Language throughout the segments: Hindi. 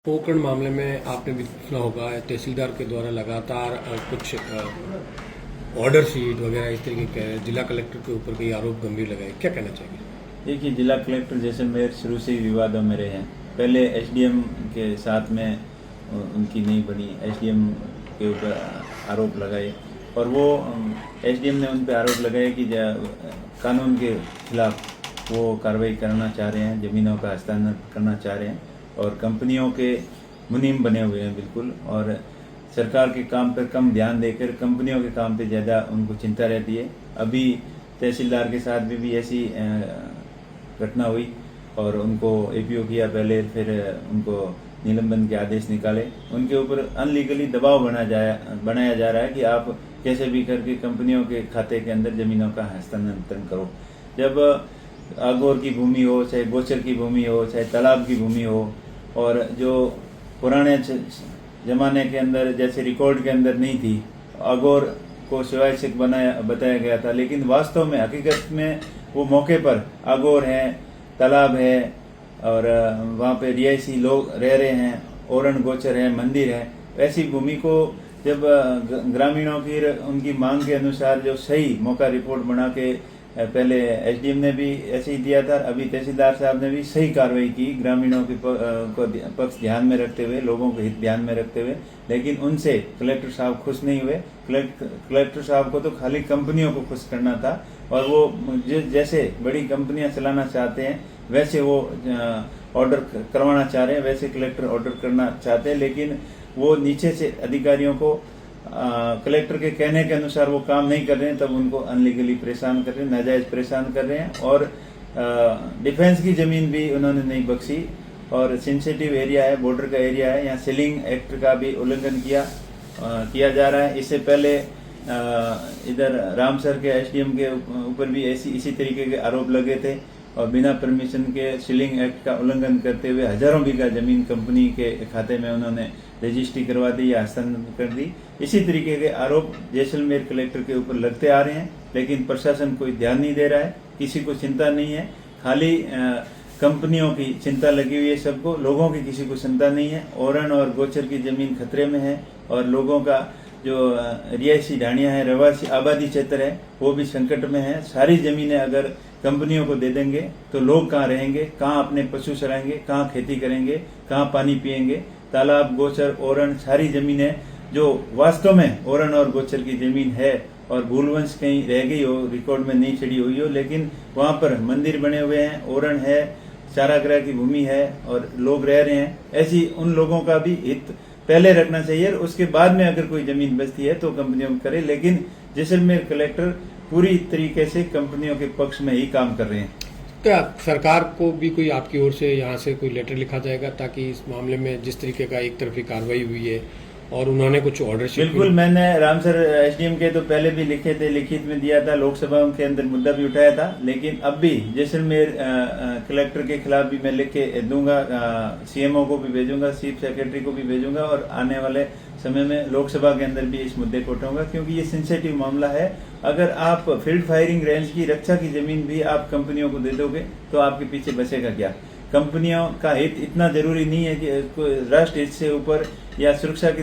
पोकरण मामले में आपने भी सुना होगा तहसीलदार के द्वारा लगातार कुछ ऑर्डर शीट वगैरह इस तरीके के जिला कलेक्टर के ऊपर कई आरोप गंभीर लगाए, क्या कहना चाहिए? देखिए, जिला कलेक्टर जैसलमेर शुरू से ही विवादों में रहे हैं। पहले एसडीएम के साथ में उनकी नहीं बनी, एसडीएम के ऊपर आरोप लगाए और वो एसडीएम ने उन पर आरोप लगाए कि कानून के खिलाफ वो कार्रवाई करना चाह रहे हैं, ज़मीनों का हस्तांतरण करना चाह रहे हैं और कंपनियों के मुनीम बने हुए हैं बिल्कुल। और सरकार के काम पर कम ध्यान देकर कंपनियों के काम पे ज़्यादा उनको चिंता रहती है। अभी तहसीलदार के साथ भी ऐसी घटना हुई और उनको एपीओ किया पहले, फिर उनको निलंबन के आदेश निकाले। उनके ऊपर अनलीगली दबाव बनाया जा रहा है कि आप कैसे भी करके कंपनियों के खाते के अंदर जमीनों का हस्तांतरण करो। जब आगोर की भूमि हो, चाहे गोचर की भूमि हो, चाहे तालाब की भूमि हो, और जो पुराने जमाने के अंदर जैसे रिकॉर्ड के अंदर नहीं थी, आगोर को शिवायक बताया गया था, लेकिन वास्तव में हकीकत में वो मौके पर आगोर है, तालाब है और वहाँ पे रिहायशी लोग रह रहे हैं, ओरण गोचर है, मंदिर है। ऐसी भूमि को जब ग्रामीणों की उनकी मांग के अनुसार जो सही मौका रिपोर्ट बना के, पहले एसडीएम ने भी ऐसे ही दिया था, अभी तहसीलदार साहब ने भी सही कार्रवाई की ग्रामीणों के पक्ष ध्यान में रखते हुए, लोगों के हित ध्यान में रखते हुए, लेकिन उनसे कलेक्टर साहब खुश नहीं हुए। कलेक्टर साहब को तो खाली कंपनियों को खुश करना था और वो जैसे बड़ी कंपनियां चलाना चाहते हैं वैसे वो ऑर्डर करवाना चाह रहे हैं, वैसे कलेक्टर ऑर्डर करना चाहते हैं, लेकिन वो नीचे से अधिकारियों को कलेक्टर के कहने के अनुसार वो काम नहीं कर रहे हैं, तब उनको अनलीगली परेशान कर रहे हैं, नाजायज परेशान कर रहे हैं। और डिफेंस की जमीन भी उन्होंने नहीं बख्शी और सेंसिटिव एरिया है, बॉर्डर का एरिया है, यहाँ सीलिंग एक्ट का भी उल्लंघन किया जा रहा है। इससे पहले इधर रामसर के एसडीएम के ऊपर भी इसी तरीके के आरोप लगे थे और बिना परमिशन के सीलिंग एक्ट का उल्लंघन करते हुए हजारों बीघा जमीन कंपनी के खाते में उन्होंने रजिस्ट्री करवा दी या हस्तांतरण कर दी। इसी तरीके के आरोप जैसलमेर कलेक्टर के ऊपर लगते आ रहे हैं, लेकिन प्रशासन कोई ध्यान नहीं दे रहा है, किसी को चिंता नहीं है, खाली कंपनियों की चिंता लगी हुई है सबको, लोगों की किसी को चिंता नहीं है। ओरण और गोचर की जमीन खतरे में है और लोगों का जो रिहायशी ढाणियां हैं, रहवासी आबादी क्षेत्र है, वो भी संकट में है। सारी जमीनें अगर कंपनियों को दे देंगे तो लोग कहाँ रहेंगे, कहाँ अपने पशु चराएंगे, कहाँ खेती करेंगे, कहाँ पानी पिएंगे। तालाब, गोचर, ओरण सारी जमीनें जो वास्तव में ओरण और गोचर की जमीन है और भूलवंश कहीं रह गई हो, रिकॉर्ड में नहीं चढ़ी हुई हो, लेकिन वहां पर मंदिर बने हुए हैं, ओरण है, चारागाह की भूमि है और लोग रह रहे हैं, ऐसी उन लोगों का भी हित पहले रखना चाहिए और उसके बाद में अगर कोई जमीन बचती है तो कंपनियों को करे। लेकिन जैसलमेर कलेक्टर पूरी तरीके से कंपनियों के पक्ष में ही काम कर रहे हैं। क्या सरकार को भी कोई आपकी ओर से यहाँ से कोई लेटर लिखा जाएगा ताकि इस मामले में जिस तरीके का एक तरफी कार्रवाई हुई है और उन्होंने कुछ ऑर्डर शीट? बिल्कुल, मैंने रामसर एसडीएम के तो पहले भी लिखे थे, लिखित में दिया था, लोकसभा के अंदर मुद्दा भी उठाया था, लेकिन अब भी जैसलमेर कलेक्टर के खिलाफ भी मैं लिख के दूंगा, सीएमओ को भी भेजूंगा, चीफ सेक्रेटरी को भी भेजूंगा और आने वाले समय में लोकसभा के अंदर भी इस मुद्दे को उठाऊंगा, क्योंकि ये सेंसिटिव मामला है। अगर आप फील्ड फायरिंग रेंज की रक्षा की जमीन भी आप कंपनियों को दे दोगे तो आपके पीछे बचेगा क्या? कंपनियों का हित इतना जरूरी नहीं है कि राष्ट्र हित से ऊपर या सुरक्षा की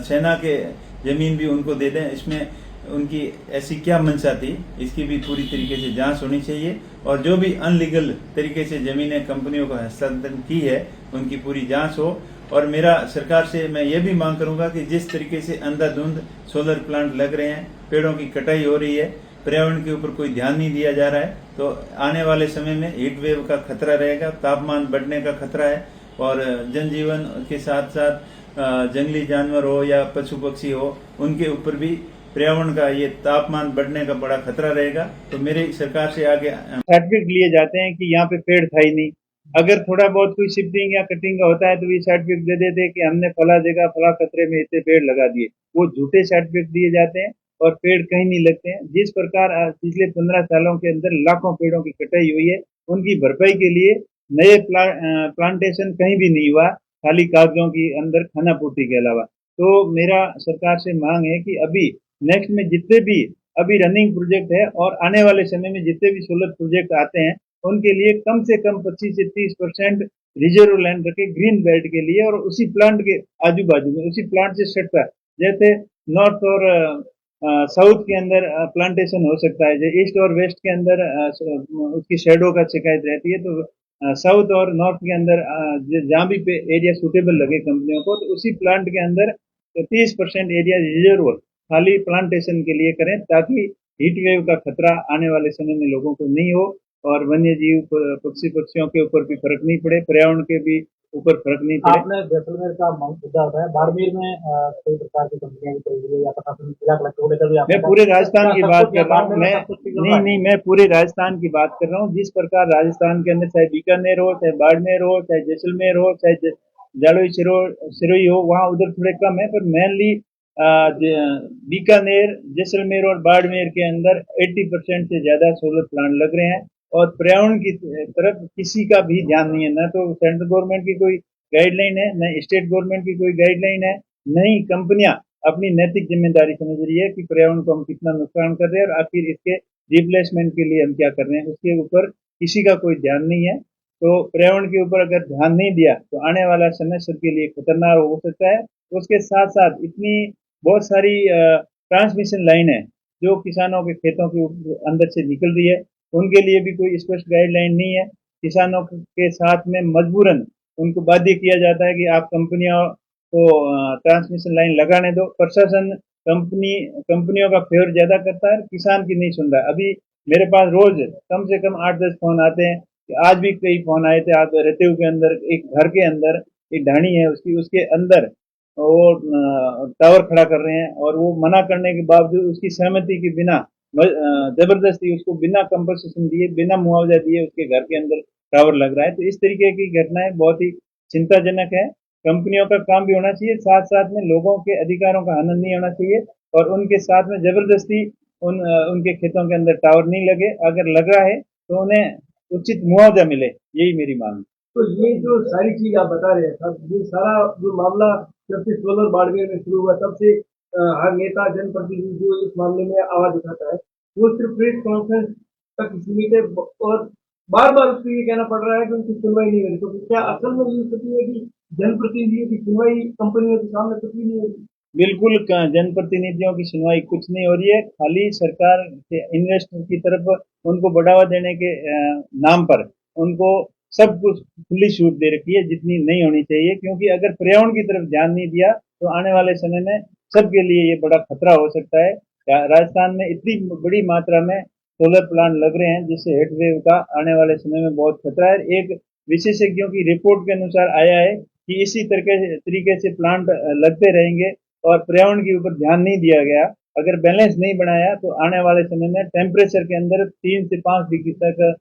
सेना के जमीन भी उनको दे दें। इसमें उनकी ऐसी क्या मंशा थी, इसकी भी पूरी तरीके से जांच होनी चाहिए और जो भी अनलीगल तरीके से जमीनें कंपनियों को हस्तांतरण की है उनकी पूरी जांच हो। और मेरा सरकार से मैं ये भी मांग करूंगा कि जिस तरीके से अंधाधुंध सोलर प्लांट लग रहे हैं, पेड़ों की कटाई हो रही है, पर्यावरण के ऊपर कोई ध्यान नहीं दिया जा रहा है, तो आने वाले समय में हीट वेव का खतरा रहेगा, तापमान बढ़ने का खतरा है और जनजीवन के साथ साथ जंगली जानवर हो या पशु पक्षी हो, उनके ऊपर भी पर्यावरण का ये तापमान बढ़ने का बड़ा खतरा रहेगा। तो मेरी सरकार से आगे सर्टिफिकेट लिए जाते हैं कि यहाँ पे पेड़ था ही नहीं। अगर थोड़ा बहुत कोई शिफ्टिंग या कटिंग का होता है तो ये सर्टिफिकेट दे देते कि हमने फला जगह फला खतरे में इतने पेड़ लगा दिए। वो झूठे सर्टिफिकेट दिए जाते हैं और पेड़ कहीं नहीं लगते हैं। जिस प्रकार पिछले 15 सालों के अंदर लाखों पेड़ों की कटाई हुई है, उनकी भरपाई के लिए नए प्लांटेशन कहीं भी नहीं हुआ, खाली कागजों की अंदर खानापूर्ति के अलावा। तो मेरा सरकार से मांग है कि अभी नेक्स्ट में जितने भी अभी रनिंग प्रोजेक्ट है और आने वाले समय में जितने भी सोलर प्रोजेक्ट आते हैं उनके लिए कम से कम 25 से 30% रिजर्व लैंड रखे ग्रीन बेल्ट के लिए, और उसी प्लांट के आजू बाजू में, उसी प्लांट से सट कर, जैसे नॉर्थ और साउथ के अंदर प्लांटेशन हो सकता है, जो ईस्ट और वेस्ट के अंदर उसकी शेडो का शिकायत रहती है, तो साउथ और नॉर्थ के अंदर जहाँ भी एरिया सूटेबल लगे कंपनियों को, तो उसी प्लांट के अंदर 30% एरिया रिजर्व खाली प्लांटेशन के लिए करें, ताकि हीट वेव का खतरा आने वाले समय में लोगों को नहीं हो, और वन्य जीव पक्षियों के ऊपर भी फर्क नहीं पड़े, पर्यावरण के भी ऊपर फर्क नहीं पड़े। आपने जैसलमेर का मुद्दा उठाया, बाड़मेर में कई प्रकार की कंपनियां भी चल रही है, या प्रशासन जिला कलेक्टर को लेकर भी मैं पूरे राजस्थान की बात कर रहा हूँ, मैं नहीं, मैं पूरे राजस्थान की बात कर रहा हूँ। जिस प्रकार राजस्थान के अंदर चाहे बीकानेर हो, चाहे बाड़मेर हो, चाहे जैसलमेर हो, चाहे जालोई सिरोही हो, वहाँ उधर थोड़े कम है, पर मेनली बीकानेर, जैसलमेर और बाड़मेर के अंदर 80% से ज्यादा सोलर प्लांट लग रहे हैं, और पर्यावरण की तरफ किसी का भी ध्यान नहीं है। न तो सेंट्रल गवर्नमेंट की कोई गाइडलाइन है, न स्टेट गवर्नमेंट की कोई गाइडलाइन है, न ही कंपनियां अपनी नैतिक जिम्मेदारी समझ रही है कि पर्यावरण को हम कितना नुकसान कर रहे हैं, और आखिर इसके रिप्लेसमेंट के लिए हम क्या कर रहे हैं, उसके ऊपर किसी का कोई ध्यान नहीं है। तो पर्यावरण के ऊपर अगर ध्यान नहीं दिया तो आने वाला समय सबके लिए खतरनाक हो सकता है। उसके साथ साथ इतनी बहुत सारी ट्रांसमिशन लाइन है जो किसानों के खेतों के अंदर से निकल रही है, उनके लिए भी कोई स्पष्ट गाइडलाइन नहीं है। किसानों के साथ में मजबूरन उनको बाध्य किया जाता है कि आप कंपनियों को ट्रांसमिशन लाइन लगाने दो। प्रशासन कंपनियों का फेवर ज्यादा करता है, किसान की नहीं सुन रहा है। अभी मेरे पास रोज कम से कम 8-10 फोन आते हैं, आज भी कई फोन आए थे। आप रेतेव के अंदर एक घर के अंदर एक ढाणी है उसके अंदर वो टावर खड़ा कर रहे हैं, और वो मना करने के बावजूद उसकी सहमति के बिना जबरदस्ती उसको बिना कंपनसेशन दिए, बिना मुआवजा दिए उसके घर के अंदर टावर लग रहा है। तो इस तरीके की घटनाएं बहुत ही चिंताजनक है। कंपनियों का काम भी होना चाहिए, साथ साथ में लोगों के अधिकारों का हनन नहीं होना चाहिए, और उनके साथ में जबरदस्ती उनके खेतों के अंदर टावर नहीं लगे। अगर लगा है तो उन्हें उचित मुआवजा मिले, यही मेरी मांग है। तो ये जो सारी चीज आप बता रहे हैं सर, ये सारा जो मामला जब से सोलर बाड़मेर में शुरू हुआ, तब से हर नेता जनप्रतिनिधि जो इस मामले में आवाज उठाता है, वो सिर्फ प्रेस कॉन्फ्रेंस तक सीमित है, और बार बार उसको ये कहना पड़ रहा है कि उनकी सुनवाई नहीं हो रही। तो क्या असल में ये स्थिति है कि जनप्रतिनिधियों की सुनवाई कंपनियों के सामने कुछ भी नहीं हो रही? बिल्कुल जनप्रतिनिधियों की सुनवाई कुछ नहीं हो रही है। खाली सरकार के इन्वेस्टर की तरफ उनको बढ़ावा देने के नाम पर उनको सब कुछ खुली छूट दे रखी है, जितनी नहीं होनी चाहिए। क्योंकि अगर पर्यावरण की तरफ ध्यान नहीं दिया तो आने वाले समय में सबके लिए ये बड़ा खतरा हो सकता है। राजस्थान में इतनी बड़ी मात्रा में सोलर प्लांट लग रहे हैं, जिससे हीट वेव का आने वाले समय में बहुत खतरा है। एक विशेषज्ञों की रिपोर्ट के अनुसार आया है कि इसी तरीके से प्लांट लगते रहेंगे और पर्यावरण के ऊपर ध्यान नहीं दिया गया, अगर बैलेंस नहीं बनाया, तो आने वाले समय में टेम्परेचर के अंदर 3 से 5 डिग्री तक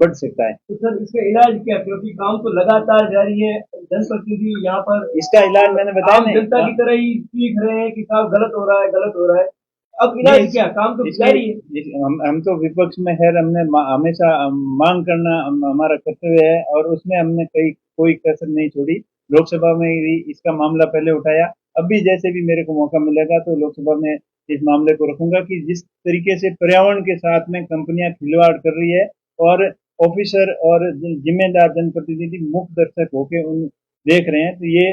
बढ़ सकता है। तो सर इसका इलाज क्या? क्योंकि काम तो लगातार जारी है, जनप्रतिनिधि यहाँ पर इसका इलाज मैंने बताया आम जनता की तरह ही सीख रहे हैं कि साहब गलत हो रहा है, गलत हो रहा है। अब इलाज क्या? काम तो जारी है। हम तो विपक्ष में है, हमने हमेशा मांग करना हमारा कर्तव्य है, और उसमें हमने कोई कसर नहीं छोड़ी। लोकसभा में भी इसका मामला पहले उठाया, अब भी जैसे भी मेरे को मौका मिलेगा तो लोकसभा में इस मामले को रखूंगा कि जिस तरीके से पर्यावरण के साथ में कंपनियां खिलवाड़ कर रही है, और ऑफिसर और जिम्मेदार जनप्रतिनिधि मुख्य दर्शक होकर उन देख रहे हैं, तो ये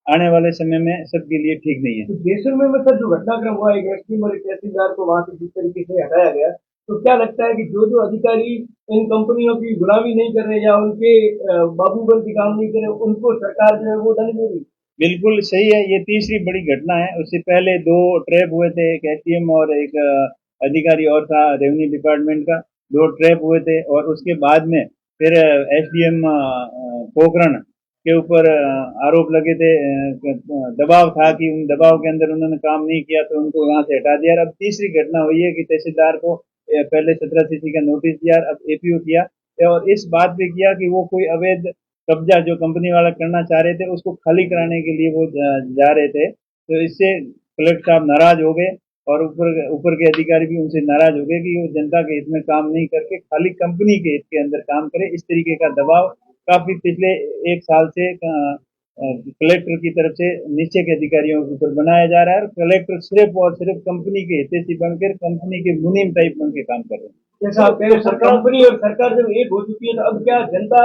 आने वाले समय में सबके लिए ठीक नहीं है। तो जैसलमेर में सर जो घटनाक्रम हुआ, एक एसडीएम और एक तहसीलदार को वहां से जिस तरीके से हटाया गया, तो क्या लगता है कि जो अधिकारी इन कंपनियों की गुलामी नहीं कर रहे या उनके बाबूबंदी काम नहीं कर रहे, उनको सरकार जो है वो दंड दे रही? बिल्कुल सही है, ये तीसरी बड़ी घटना है। उससे पहले 2 ट्रैप हुए थे, एक एसडीएम और एक अधिकारी और था रेवेन्यू डिपार्टमेंट का, 2 ट्रैप हुए थे। और उसके बाद में फिर एसडीएम पोखरण के ऊपर आरोप लगे थे, दबाव था कि उन दबाव के अंदर उन्होंने काम नहीं किया, तो उनको यहाँ से हटा दिया। अब तीसरी घटना हुई है कि तहसीलदार को पहले 17 सीसी का नोटिस दिया, अब एपीओ किया, और इस बात पे किया कि वो कोई अवैध कब्जा जो कंपनी वाला करना चाह रहे थे उसको खाली कराने के लिए वो जा रहे थे। तो इससे कलेक्टर साहब नाराज हो गए, और ऊपर के अधिकारी भी उनसे नाराज हो गए कि वो जनता के हित में काम नहीं करके खाली कंपनी के हित के अंदर काम करे। इस तरीके का दबाव काफी पिछले 1 साल से कलेक्टर की तरफ से नीचे के अधिकारियों के ऊपर बनाया जा रहा है, और कलेक्टर सिर्फ और सिर्फ कंपनी के हितैषी बनकर कंपनी के मुनीम टाइप बन के काम कर रहे हैं। जैसा आप कह रहे हैं, कंपनी और सरकार जब एक हो चुकी है, तो अब क्या जनता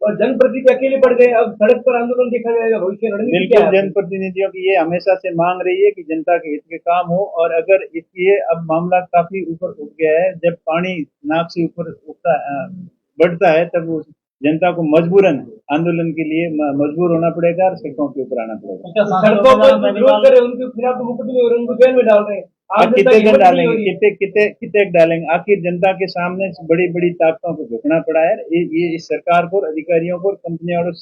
और जनप्रतिनिधि अकेले पड़ गए। अब सड़क पर आंदोलन देखा जाएगा, भविष्य रणनीति क्या बिल्कुल है? जनप्रतिनिधियों की ये हमेशा से मांग रही है कि जनता के हित के काम हो, और अगर इसलिए अब मामला काफी ऊपर उठ गया है, जब पानी नाक से ऊपर उठता बढ़ता है तब उस जनता को मजबूरन आंदोलन के लिए मजबूर होना पड़ेगा और सड़कों के ऊपर आना पड़ेगा। सड़कों पर जो विरोध करे उनके खिलाफ तो मुकदमे और उनको जेल में डाल रहे हैं। और आप जनता कितने की दिन हिम्मत नहीं हो डालेंगे, रही है। कितने डालेंगे? आखिर जनता के सामने बड़ी बड़ी ताकतों को झुकना पड़ा है। ये इस सरकार को, अधिकारियों को, कंपनियों और